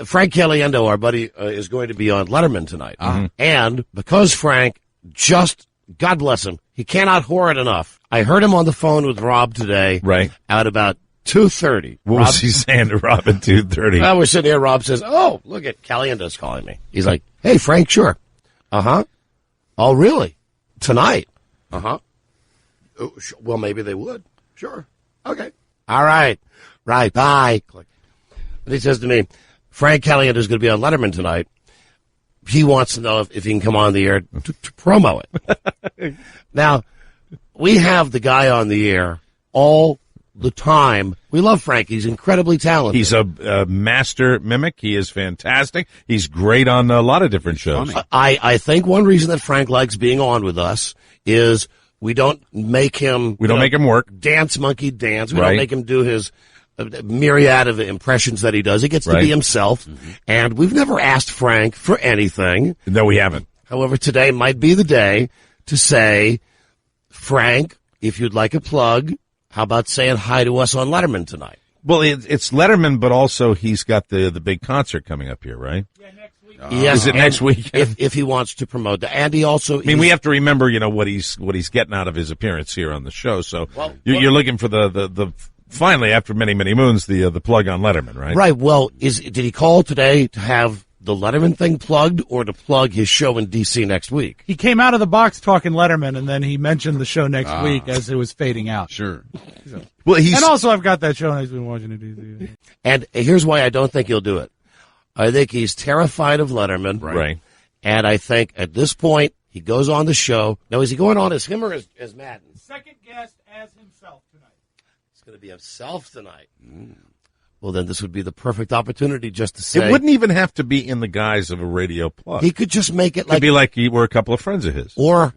Frank Caliendo, our buddy, is going to be on Letterman tonight. Uh-huh. And because Frank just, God bless him, he cannot whore it enough. I heard him on the phone with Rob today. Right. At about 2:30. What was he saying to Rob at 2:30? Well, we're sitting here. Rob says, "Oh, look at Caliendo's calling me." He's like, "Hey, Frank, sure. Uh-huh. Oh, really? Tonight? Uh-huh. Oh, well, maybe they would. Sure. Okay. All right. Right. Bye." Click. And he says to me, Frank Caliendo is going to be on Letterman tonight. He wants to know if he can come on the air to promo it. Now, we have the guy on the air all the time. We love Frank. He's incredibly talented. He's a master mimic. He is fantastic. He's great on a lot of different shows. I think one reason that Frank likes being on with us is we don't make him work. Dance monkey dance. We Right. don't make him do his myriad of impressions that he does. He gets to be himself. Mm-hmm. And we've never asked Frank for anything. No, we haven't. However, today might be the day to say, Frank, if you'd like a plug, how about saying hi to us on Letterman tonight? Well, it's Letterman, but also he's got the big concert coming up here, right? Yeah, next week. Yes, is it next week? If he wants to promote that. And he also... I mean, we have to remember, what he's getting out of his appearance here on the show. So you're looking for the finally, after many, many moons, the plug on Letterman, right? Right. Well, did he call today to have the Letterman thing plugged or to plug his show in D.C. next week? He came out of the box talking Letterman, and then he mentioned the show next week as it was fading out. Sure. Well, and also, I've got that show next week in Washington, D.C. And here's why I don't think he'll do it. I think he's terrified of Letterman. Right. And I think at this point, he goes on the show. Now, is he going on as him or as Madden? Second guest as himself tonight. He's going to be himself tonight. Well, then this would be the perfect opportunity just to say... It wouldn't even have to be in the guise of a radio plug. He could just make it It'd be like you were a couple of friends of his. Or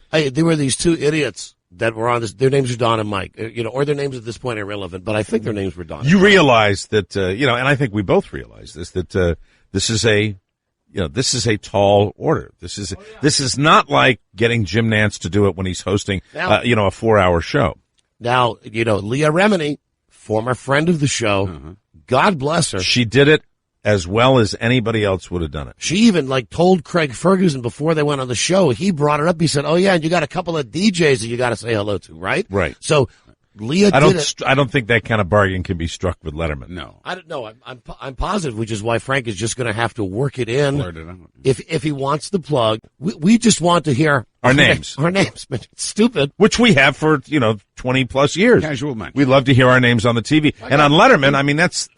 there were these two idiots that were on this. Their names are Don and Mike. Or their names at this point are irrelevant, but I think their names were Don. You realize that, and I think we both realize this, that this is a tall order. This is not like getting Jim Nantz to do it when he's hosting, a 4-hour show. Now, Leah Remini, former friend of the show, God bless her. She did it as well as anybody else would have done it. She even told Craig Ferguson before they went on the show. He brought it up. He said, "Oh yeah, and you got a couple of DJs that you got to say hello to, right?" Right. So Leah did it. I don't think that kind of bargain can be struck with Letterman. No. I don't know. I'm positive, which is why Frank is just going to have to work it in. Blurt it out. If he wants the plug, we just want to hear our names. Our names, but it's stupid. Which we have for 20 plus years. Casual mention. We love to hear our names on the TV, and on Letterman. I mean, that's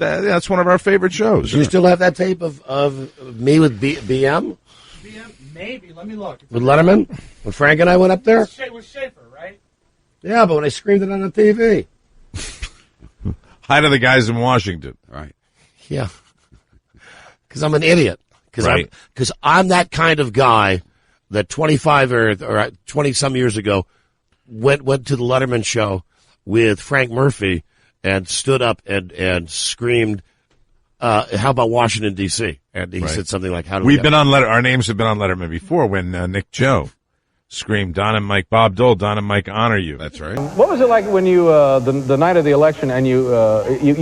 one of our favorite shows. Do you still have that tape of me with BM? BM, maybe. Let me look. With Letterman? When Frank and I went up there? It was Schaefer, right? Yeah, but when I screamed it on the TV. Hi to the guys in Washington. Right. Yeah. Because I'm an idiot. Because I'm that kind of guy that 25 or 20-some years ago went to the Letterman show with Frank Murphy and stood up and screamed, how about Washington, D.C.? And he said something like, We've been on our names have been on Letterman before when Nick Joe screamed, Don and Mike, Bob Dole, Don and Mike honor you. That's right. What was it like when you, the night of the election, and you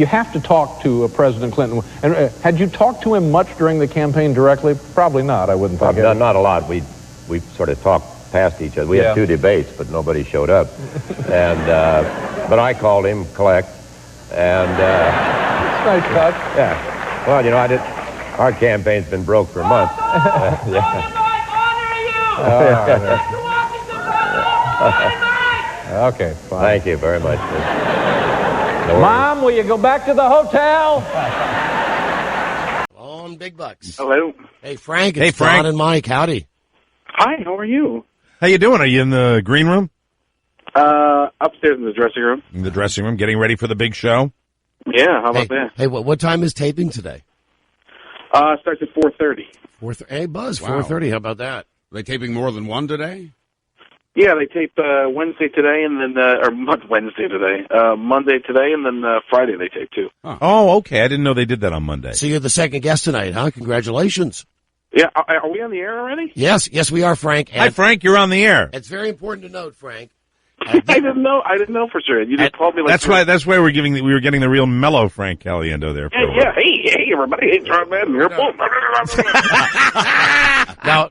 have to talk to President Clinton? And had you talked to him much during the campaign directly? Probably not, I wouldn't think. Not a lot. We sort of talked past each other. We had 2 debates, but nobody showed up. And but I called him, collect, and nice touch. Yeah. Well, I did. Our campaign's been broke for months. Okay, fine. Thank you very much. Mom, will you go back to the hotel? On big bucks. Hello. Hey, Frank. Hey, It's Frank. Don and Mike. Howdy. Hi, how are you? How you doing? Are you in the green room? Upstairs in the dressing room. In the dressing room, getting ready for the big show? Yeah, how about that? Hey, what time is taping today? Starts at 4:30. Hey, Buzz, Wow. 4:30. How about that? Are they taping more than one today? Yeah, they tape Wednesday today, and then or not Wednesday today, Monday today, and then Friday they tape too. Oh, okay. I didn't know they did that on Monday. So you're the second guest tonight, huh? Congratulations. Yeah, are we on the air already? Yes, we are, Frank. And Hi, Frank. You're on the air. it's very important to note, Frank, I didn't know. I didn't know for sure. You just called me like That's why we were getting the real mellow Frank Caliendo there. Yeah. Hey, everybody. Hey, John Madden here.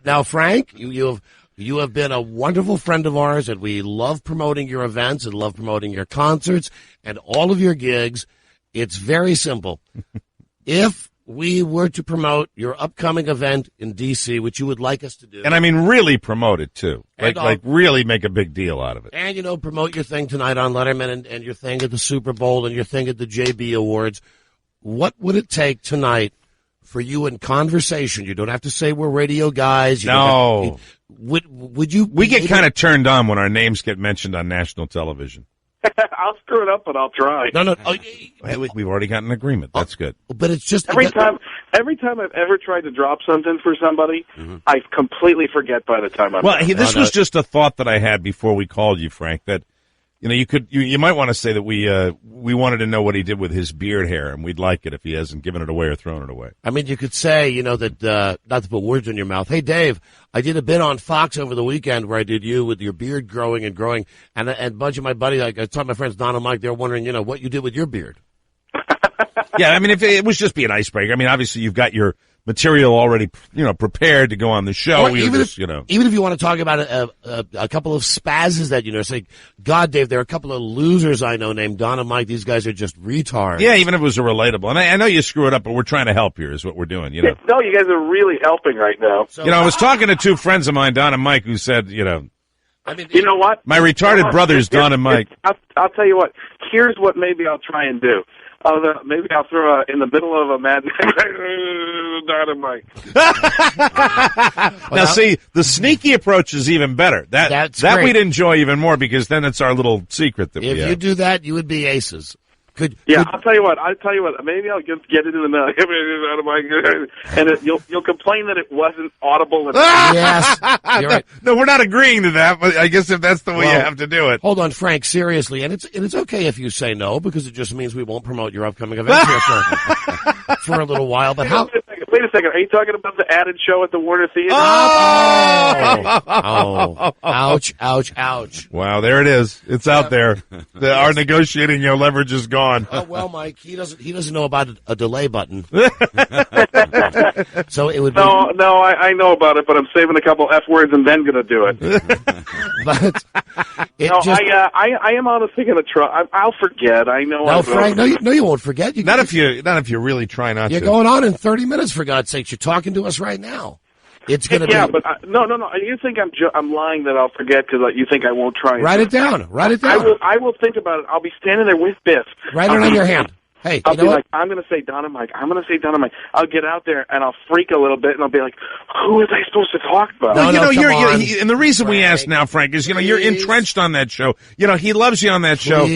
Now, Frank, you have been a wonderful friend of ours, and we love promoting your events and love promoting your concerts and all of your gigs. It's very simple. If we were to promote your upcoming event in D.C., which you would like us to do. And I mean really promote it, too. Like really make a big deal out of it. And, promote your thing tonight on Letterman and your thing at the Super Bowl and your thing at the JB Awards. What would it take tonight for you in conversation? You don't have to say we're radio guys. No. Would you? We get kind of turned on when our names get mentioned on national television. I'll screw it up, but I'll try. No. We've already got an agreement. That's good. But it's just every time I've ever tried to drop something for somebody, I completely forget by the time I'm. Well, this was just a thought that I had before we called you, Frank. That you might want to say that we wanted to know what he did with his beard hair, and we'd like it if he hasn't given it away or thrown it away. I mean, you could say, that not to put words in your mouth. Hey, Dave, I did a bit on Fox over the weekend where I did you with your beard growing, and a bunch of my buddies, like I told my friends Don and Mike, they're wondering, what you did with your beard. Yeah, I mean, if it was just be an icebreaker. I mean, obviously you've got your material already, prepared to go on the show. Even if you want to talk about a couple of spazzes that say, God, Dave, there are a couple of losers I know named Don and Mike. These guys are just retards. Yeah, even if it was a relatable. And I know you screw it up, but we're trying to help here is what we're doing, No, you guys are really helping right now. So, I was talking to two friends of mine, Don and Mike, who said, I mean, you know what? My retarded brothers, Don and Mike. I'll tell you what. Here's what maybe I'll try and do. Maybe I'll throw in the middle of a Mad Dynamite. Now, see, the sneaky approach is even better. That great. We'd enjoy even more because then it's our little secret that we have. If you do that, you would be aces. I'll tell you what. Maybe I'll get it in the middle, and you'll complain that it wasn't audible. Yes, you're right. No, we're not agreeing to that, but I guess if that's the way you have to do it. Hold on, Frank. Seriously, and it's okay if you say no because it just means we won't promote your upcoming event here for a little while. But how? Wait a second. Are you talking about the added show at the Warner Theater? Oh! Ouch! Ouch! Ouch! Wow, there it is. It's out there. Our negotiating leverage is gone. Oh well, Mike. He doesn't know about a delay button. So it would be no. I know about it, but I'm saving a couple F words and then going to do it. But I am honestly going to try. I'll forget. I know. No, Frank. No, you won't forget. Not if you really try not to. You're going on in 30 minutes. For God's sakes, you're talking to us right now. It's going to be. Yeah, but no. You think I'm lying that I'll forget because you think I won't try. Write it down. I will think about it. I'll be standing there with Biff. Write it on your hand. Hey, I'll be like, I'm going to say Don and Mike. I'm going to say Don and Mike. I'll get out there and I'll freak a little bit and I'll be like, who was I supposed to talk about? And the reason we ask now, Frank, is you're entrenched on that show. He loves you on that show.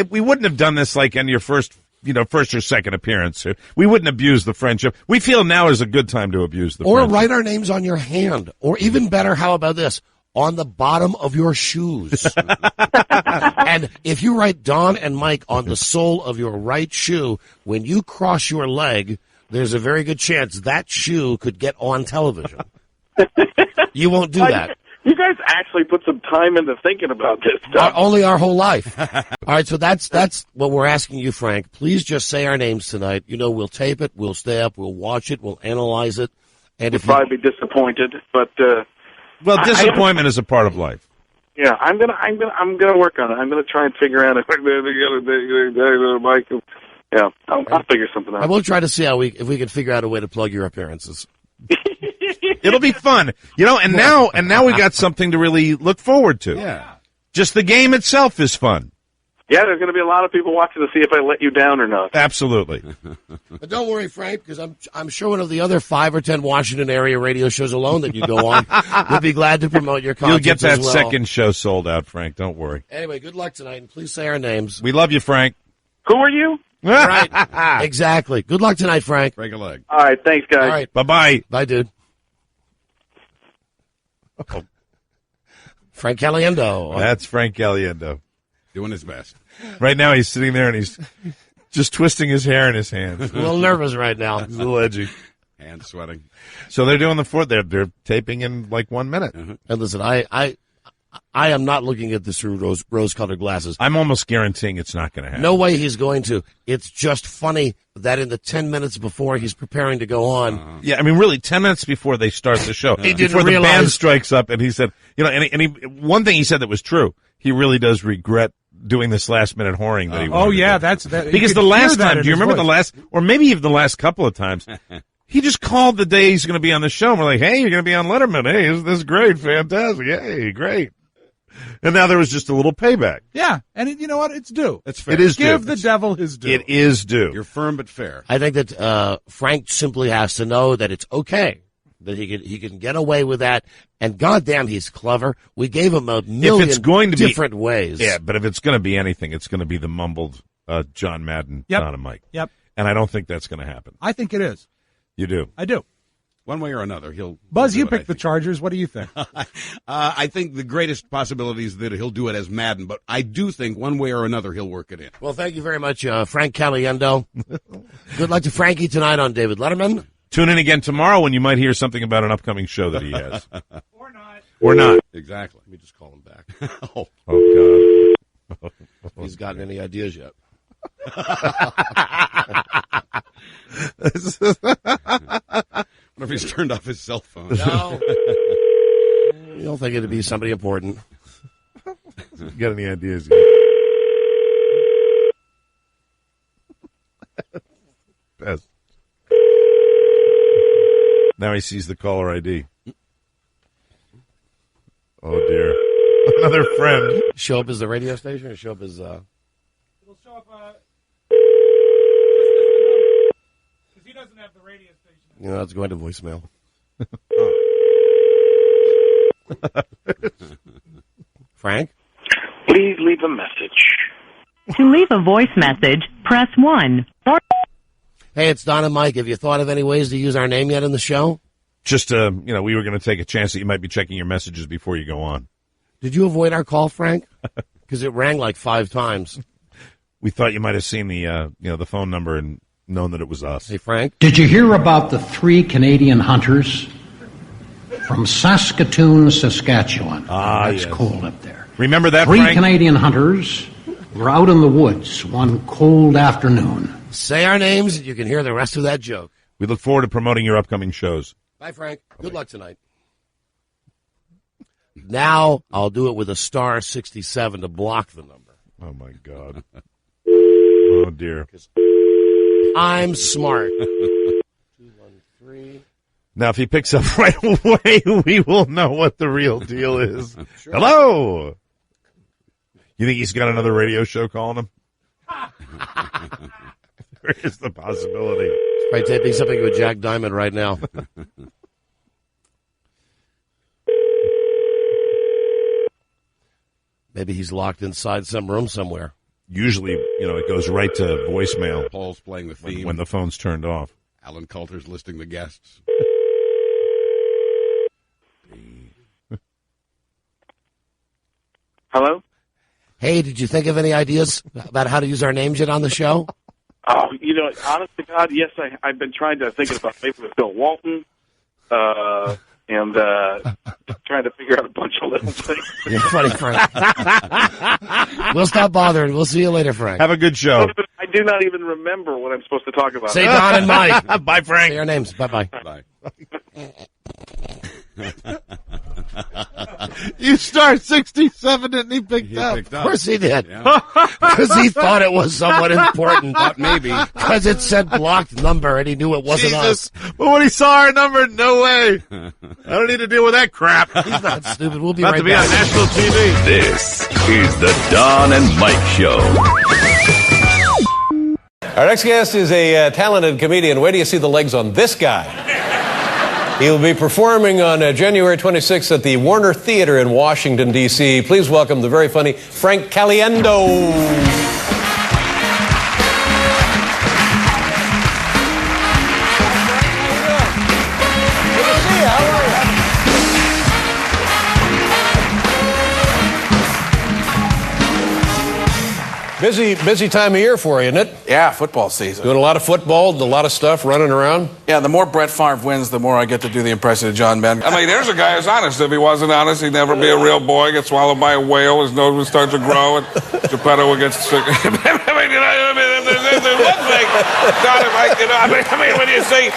We wouldn't have done this like in your first or second appearance. We wouldn't abuse the friendship. We feel now is a good time to abuse the friendship. Or write our names on your hand. Or even better, how about this? On the bottom of your shoes. And if you write Don and Mike on the sole of your right shoe, when you cross your leg, there's a very good chance that shoe could get on television. You won't do that. You guys actually put some time into thinking about this stuff. Only our whole life. All right, so that's what we're asking you, Frank. Please just say our names tonight. We'll tape it, we'll stay up, we'll watch it, we'll analyze it. And You'll probably be disappointed, but disappointment is a part of life. Yeah, I'm gonna work on it. I'm gonna try and figure out Mike. Yeah, I'll figure something out. I will try to see if we can figure out a way to plug your appearances. It'll be fun, and now we got something to really look forward to. Yeah, just the game itself is fun. Yeah, there's going to be a lot of people watching to see if I let you down or not. Absolutely. But don't worry, Frank, because I'm sure one of the other 5 or 10 Washington area radio shows alone that you go on would be glad to promote your concerts. You'll get that as well. second show sold out, Frank. Don't worry. Anyway, good luck tonight, and please say our names. We love you, Frank. Who are you? Right. Exactly. Good luck tonight, Frank. Break a leg. All right, thanks, guys. All right. Bye-bye. Bye, dude. Frank Caliendo. That's Frank Caliendo. Doing his best. Right now he's sitting there and he's just twisting his hair in his hands. A little nervous right now. He's a little edgy. Hands sweating. So they're doing the fourth. They're taping in like 1 minute. And listen, I I am not looking at this through rose-colored glasses. I'm almost guaranteeing it's not going to happen. No way he's going to. It's just funny that in the 10 minutes before he's preparing to go on. Yeah, I mean, really, 10 minutes before they start the show, He didn't before the realize- band strikes up, and he said, one thing he said that was true, he really does regret doing this last-minute whoring that he wanted Oh, to yeah, do. that's that. Because the last time, do you remember the last, or maybe even the last couple of times, he just called the day he's going to be on the show, and we're like, hey, you're going to be on Letterman. Hey, isn't this great? Fantastic. Hey, great. And now there was just a little payback. Yeah, and you know what? It's due. That's fair. It is Give due. the devil his due. It is due. You're firm but fair. I think that Frank simply has to know that it's okay, that he can get away with that. And goddamn, he's clever. We gave him a million different ways. Yeah, but if it's going to be anything, it's going to be the mumbled John Madden, Yep. Don and Mike. Yep. And I don't think that's going to happen. I think it is. You do. I do. One way or another, he'll Buzz, do you it, picked I the think. Chargers. What do you think? I think the greatest possibility is that he'll do it as Madden, but I do think one way or another he'll work it in. Well, thank you very much, Frank Caliendo. Good luck to Frankie tonight on David Letterman. Tune in again tomorrow when you might hear something about an upcoming show that he has. Or not. Or not. Exactly. Let me just call him back. Oh, God. If he's gotten any ideas yet. What if he's turned off his cell phone? No. You don't think it'd be somebody important. Got any ideas? Best. Now he sees the caller ID. Oh, dear. Another friend. Show up as the radio station or show up as... It'll show up, because he doesn't have the radio station. You know, it's going to voicemail. Frank? Please leave a message. To leave a voice message, press 1. Or Hey, it's Don and Mike. Have you thought of any ways to use our name yet in the show? Just, we were going to take a chance that you might be checking your messages before you go on. Did you avoid our call, Frank? Because it rang like 5 times. We thought you might have seen the, the phone number and known that it was us. Hey, Frank? Did you hear about the 3 Canadian hunters from Saskatoon, Saskatchewan? It's yes. cold up there. Remember that, 3 Frank? Canadian hunters were out in the woods one cold afternoon. Say our names and you can hear the rest of that joke. We look forward to promoting your upcoming shows. Bye, Frank. Good luck tonight. Now I'll do it with a star 67 to block the number. Oh, my God. Oh, dear. I'm smart. 213. Now, if he picks up right away, we will know what the real deal is. Sure. Hello. You think he's got another radio show calling him? There is the possibility. He's probably taping something with Jack Diamond right now. Maybe he's locked inside some room somewhere. Usually, it goes right to voicemail Paul's playing the theme. when the phone's turned off. Alan Coulter's listing the guests. Hello? Hey, did you think of any ideas about how to use our names yet on the show? Oh, honest to God, yes, I've been trying to think about maybe with Bill Walton, and trying to figure out a bunch of little things. You're funny, Frank. We'll stop bothering. We'll see you later, Frank. Have a good show. I do not even remember what I'm supposed to talk about. Say Don and Mike. Bye, Frank. Say our names. Bye-bye. Bye. You start 67 and he picked up. Picked Of up. course he did. Yeah. Because he thought it was somewhat important. Thought maybe. Because it said blocked number and he knew it wasn't Jesus. us. But when he saw our number, no way. I don't need to deal with that crap. He's not stupid. We'll be About right to be on back. national TV. This is the Don and Mike Show. Our next guest is a talented comedian. Wait till you see the legs on this guy. He'll be performing on January 26th at the Warner Theater in Washington, D.C. Please welcome the very funny Frank Caliendo. Busy time of year for you, isn't it? Yeah, football season. Doing a lot of football, a lot of stuff, running around. Yeah, the more Brett Favre wins, the more I get to do the impression of John Madden. I mean, there's a guy who's honest. If he wasn't honest, he'd never be a real boy. Get swallowed by a whale. His nose would start to grow, and Geppetto would get sick. I mean, there's one thing. Not if I mean, when you say,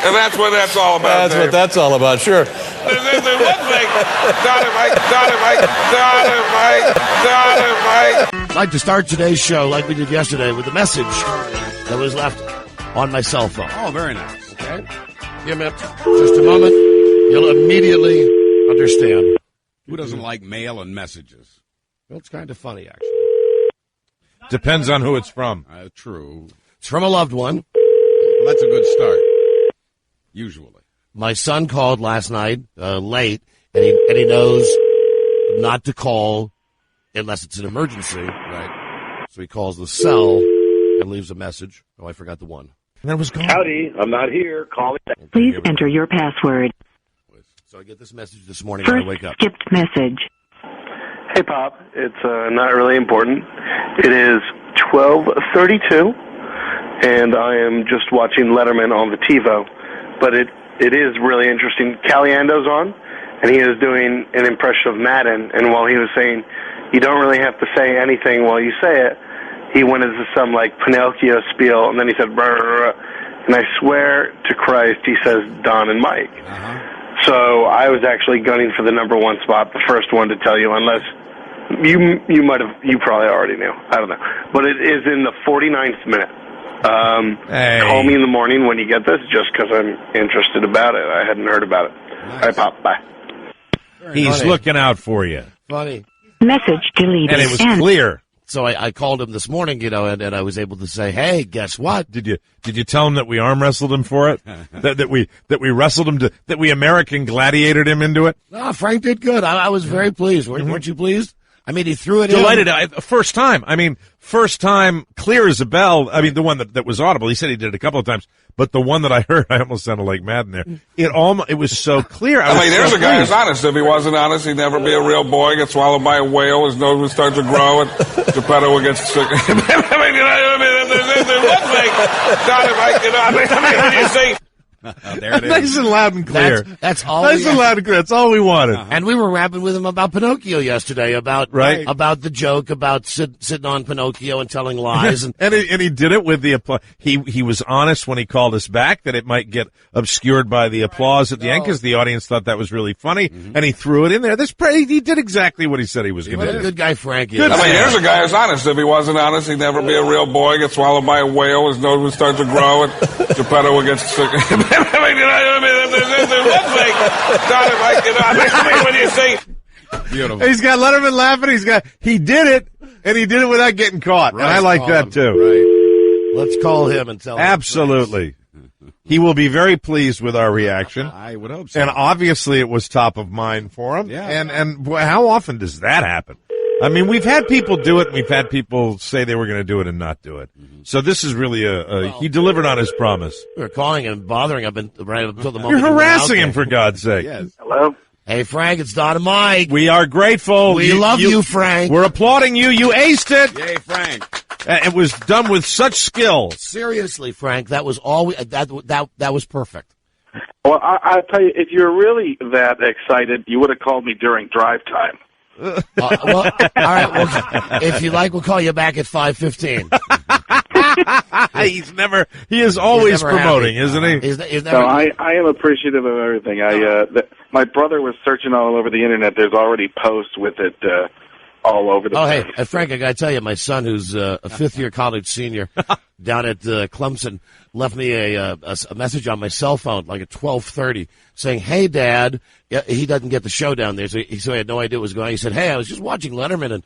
and that's what that's all about. That's what that's all about. Sure. There's one thing. Not if I'd like to start today's show like we did yesterday with a message that was left on my cell phone. Oh, very nice. Okay? Give me just a moment. You'll immediately understand. Who doesn't like mail and messages? Well, it's kind of funny, actually. Depends on who it's from. True. It's from a loved one. Well, that's a good start. Usually. My son called last night late, and he knows not to call unless it's an emergency. Right. So he calls the cell and leaves a message. Oh, I forgot the one. And that was gone. Howdy, I'm not here. Call me back. Please enter your password. So I get this message this morning when I wake up. Skipped message. Hey, Pop. It's not really important. It is 12:32, and I am just watching Letterman on the TiVo. But it is really interesting. Caliendo's on, and he is doing an impression of Madden. And while he was saying, you don't really have to say anything while you say it, he went into some, like, Pinocchio spiel, and then he said, brr, and I swear to Christ, he says Don and Mike. So I was actually gunning for the number one spot, the first one to tell you, unless you probably already knew. I don't know. But it is in the 49th minute. Call me in the morning when you get this, just because I'm interested about it. I hadn't heard about it. Nice. All right, Pop, bye. He's looking out for you. Funny. Message deleted. And it was clear. So I called him this morning, and I was able to say, hey, guess what? Did you tell him that we arm wrestled him for it? that we wrestled him that we American gladiated him into it? No, Frank did good. I was very pleased. Weren't you pleased? I mean, he threw it Delighted. in. First time, clear as a bell. I mean, the one that was audible. He said he did it a couple of times, but the one that I heard, I almost sounded like Madden there. It was so clear. I mean, there's a guy who's honest. If he wasn't honest, he'd never be a real boy. Get swallowed by a whale. His nose would start to grow, and Geppetto would get sick. I mean, there's one thing. Not if when you say. There it is. Nice and loud and clear. That's all. Nice and loud and clear. That's all we wanted. And we were rapping with him about Pinocchio yesterday, about the joke about sitting on Pinocchio and telling lies, and he did it with the applause. He was honest when he called us back that it might get obscured by the applause at the end because the audience thought that was really funny, and he threw it in there. He did exactly what he said he was going to do. What a good guy Frank is. I mean, there's a guy who's honest. If he wasn't honest, he'd never be a real boy. Get swallowed by a whale. His nose would start to grow, and Geppetto would get sick. There's one thing. Not if when you say. Beautiful. He's got Letterman laughing. He did it, and he did it without getting caught. Right, and I like that too. Right. Let's call him and tell him. Absolutely. He will be very pleased with our reaction. I would hope so. And obviously it was top of mind for him. Yeah. And boy, how often does that happen? I mean, we've had people do it, and we've had people say they were going to do it and not do it. So this is really he delivered on his promise. We were calling him, bothering him right until the moment. You're harassing him, for God's sake. Yes. Hello? Hey, Frank, it's Don and Mike. We are grateful. We love you, Frank. We're applauding you. You aced it. Yay, Frank. It was done with such skill. Seriously, Frank, that was all that was perfect. Well, I'll tell you, if you're really that excited, you would have called me during drive time. Well, all right. Well, if you like, we'll call you back at 5:15. He is always promoting, isn't he? He's never, so I am appreciative of everything. My brother was searching all over the internet. There's already posts with it all over the place. Hey, Frank, I got to tell you, my son, who's a fifth-year college senior down at Clemson, left me a message on my cell phone, like at 12:30, saying, "Hey, Dad," he doesn't get the show down there, so he had no idea what was going on. He said, "Hey, I was just watching Letterman, and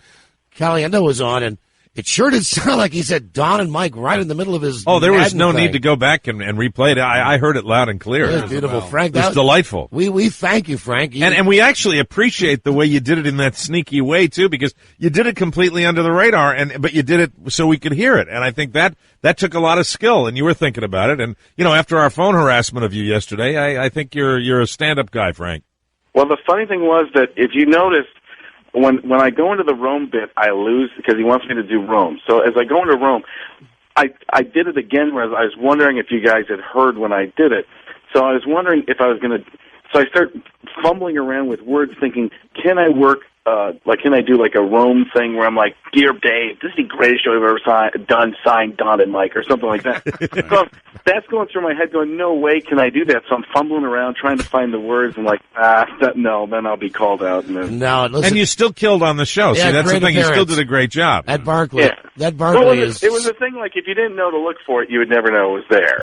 Caliendo was on, and it sure did sound like he said Don and Mike right in the middle of his there was Madden no thing. need to go back and replay it. I heard it loud and clear. It was beautiful, Frank. It was delightful. We thank you, Frank. And we actually appreciate the way you did it in that sneaky way, too, because you did it completely under the radar, but you did it so we could hear it. And I think that took a lot of skill, and you were thinking about it. And, after our phone harassment of you yesterday, I think you're a stand-up guy, Frank. Well, the funny thing was that if you noticed, when I go into the Rome bit, I lose because he wants me to do Rome. So as I go into Rome, I did it again where I was wondering if you guys had heard when I did it. So I was wondering if I was going to. So I start fumbling around with words, thinking, can I work? Can I do like a Rome thing where I'm like, "Dear Dave, this is the greatest show I've ever done, signed Don and Mike," or something like that. So that's going through my head, going, "No way can I do that." So I'm fumbling around trying to find the words, and like, no, then I'll be called out. And you still killed on the show. Yeah, see, that's the thing. appearance. You still did a great job At Barclay. Yeah. That Barclay It was a thing like if you didn't know to look for it, you would never know it was there.